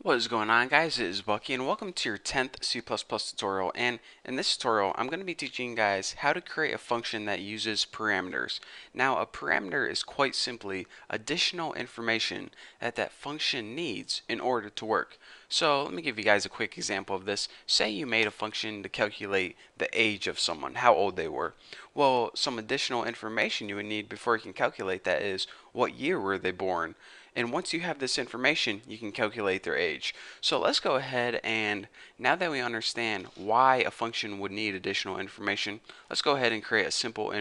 What is going on, guys? It is Bucky and welcome to your 10th C++ tutorial. And in this tutorial I'm going to be teaching you guys how to create a function that uses parameters. Now a parameter is quite simply additional information that function needs in order to work. So let me give you guys a quick example of this. Say you made a function to calculate the age of someone, how old they were. Well, some additional information you would need before you can calculate that is what year were they born. And once you have this information, you can calculate their age. So let's go ahead and now that we understand why a function would need additional information, let's go ahead and create a simple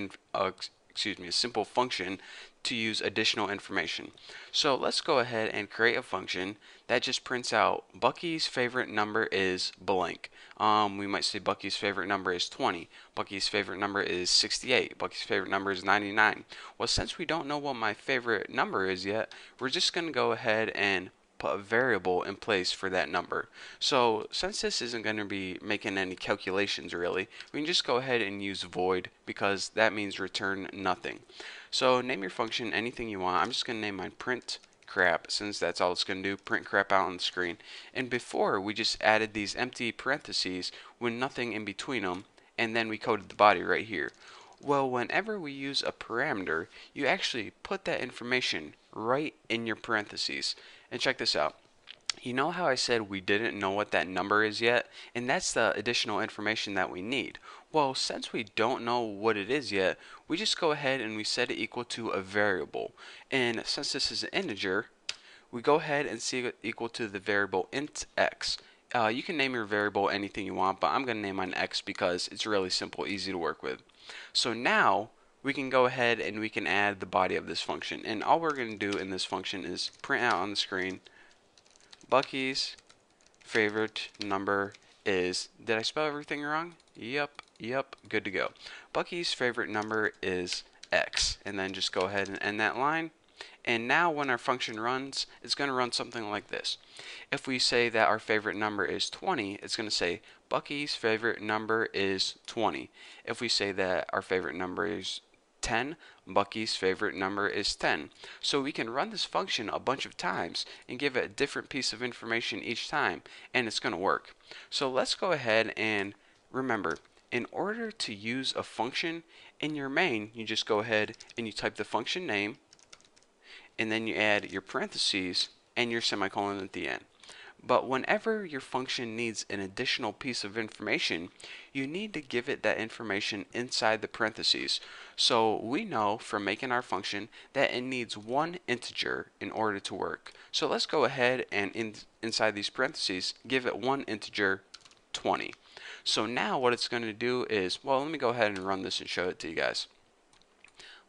function to use additional information. So let's go ahead and create a function that just prints out Bucky's favorite number is blank. We might say Bucky's favorite number is 20. Bucky's favorite number is 68. Bucky's favorite number is 99. Well, since we don't know what my favorite number is yet, we're just going to go ahead and put a variable in place for that number. So since this isn't going to be making any calculations really, we can just go ahead and use void because that means return nothing. So name your function anything you want. I'm just going to name mine print crap since that's all it's going to do, print crap out on the screen. And before we just added these empty parentheses with nothing in between them, and then we coded the body right here. Well, whenever we use a parameter, you actually put that information right in your parentheses. And check this out. You know how I said we didn't know what that number is yet? And that's the additional information that we need. Well, since we don't know what it is yet, we just go ahead and we set it equal to a variable. And since this is an integer, we go ahead and set it equal to the variable int x. You can name your variable anything you want, but I'm going to name mine x because it's really simple, easy to work with. So now we can go ahead and we can add the body of this function. And all we're going to do in this function is print out on the screen Bucky's favorite number is, did I spell everything wrong? Yep, good to go. Bucky's favorite number is X. And then just go ahead and end that line. And now when our function runs, it's going to run something like this. If we say that our favorite number is 20, it's going to say Bucky's favorite number is 20. If we say that our favorite number is 10, Bucky's favorite number is 10. So we can run this function a bunch of times and give it a different piece of information each time, and it's going to work. So let's go ahead and remember, in order to use a function in your main, you just go ahead and you type the function name, and then you add your parentheses and your semicolon at the end. But whenever your function needs an additional piece of information, you need to give it that information inside the parentheses. So we know from making our function that it needs one integer in order to work. So let's go ahead and inside these parentheses give it one integer, 20. So now what it's going to do is, well, let me go ahead and run this and show it to you guys.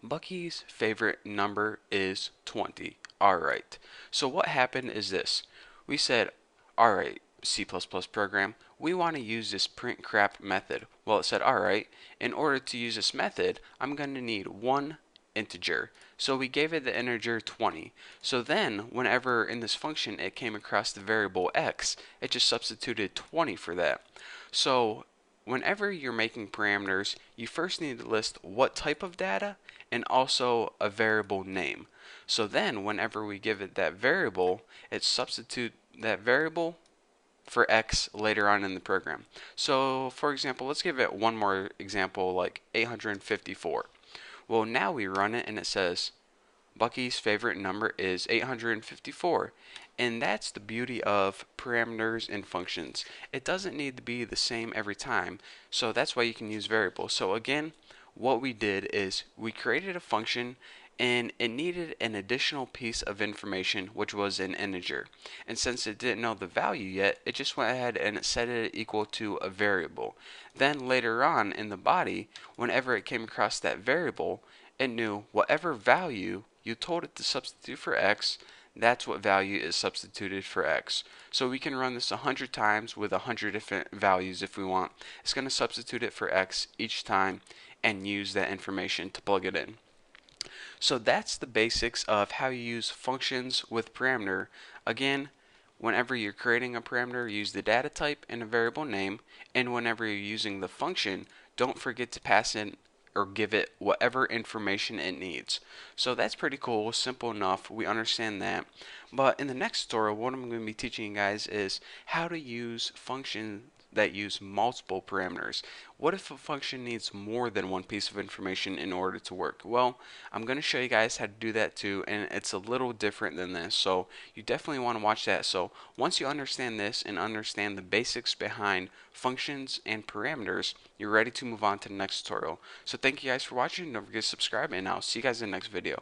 Bucky's favorite number is 20. Alright, so what happened is this. We said, alright, C++ program, we want to use this print crap method. Well, it said, alright, in order to use this method, I'm going to need one integer. So we gave it the integer 20. So then, whenever in this function it came across the variable x, it just substituted 20 for that. So whenever you're making parameters, you first need to list what type of data and also a variable name. So then whenever we give it that variable, it substitutes that variable for x later on in the program. So for example, let's give it one more example like 854. Well, now we run it and it says Bucky's favorite number is 854. And that's the beauty of parameters and functions. It doesn't need to be the same every time, so that's why you can use variables. So again, what we did is we created a function and it needed an additional piece of information, which was an integer. And since it didn't know the value yet, it just went ahead and it set it equal to a variable. Then later on in the body, whenever it came across that variable, it knew whatever value you told it to substitute for x, that's what value is substituted for x. So we can run this 100 times with 100 different values if we want. It's going to substitute it for x each time and use that information to plug it in. So that's the basics of how you use functions with parameter. Again, whenever you're creating a parameter, use the data type and a variable name, and whenever you're using the function, don't forget to pass in or give it whatever information it needs. So that's pretty cool, simple enough, we understand that. But in the next tutorial, what I'm going to be teaching you guys is how to use functions that use multiple parameters. What if a function needs more than one piece of information in order to work? Well, I'm going to show you guys how to do that too, and it's a little different than this, so you definitely want to watch that. So once you understand this and understand the basics behind functions and parameters, you're ready to move on to the next tutorial. So thank you guys for watching. Don't forget to subscribe, and I'll see you guys in the next video.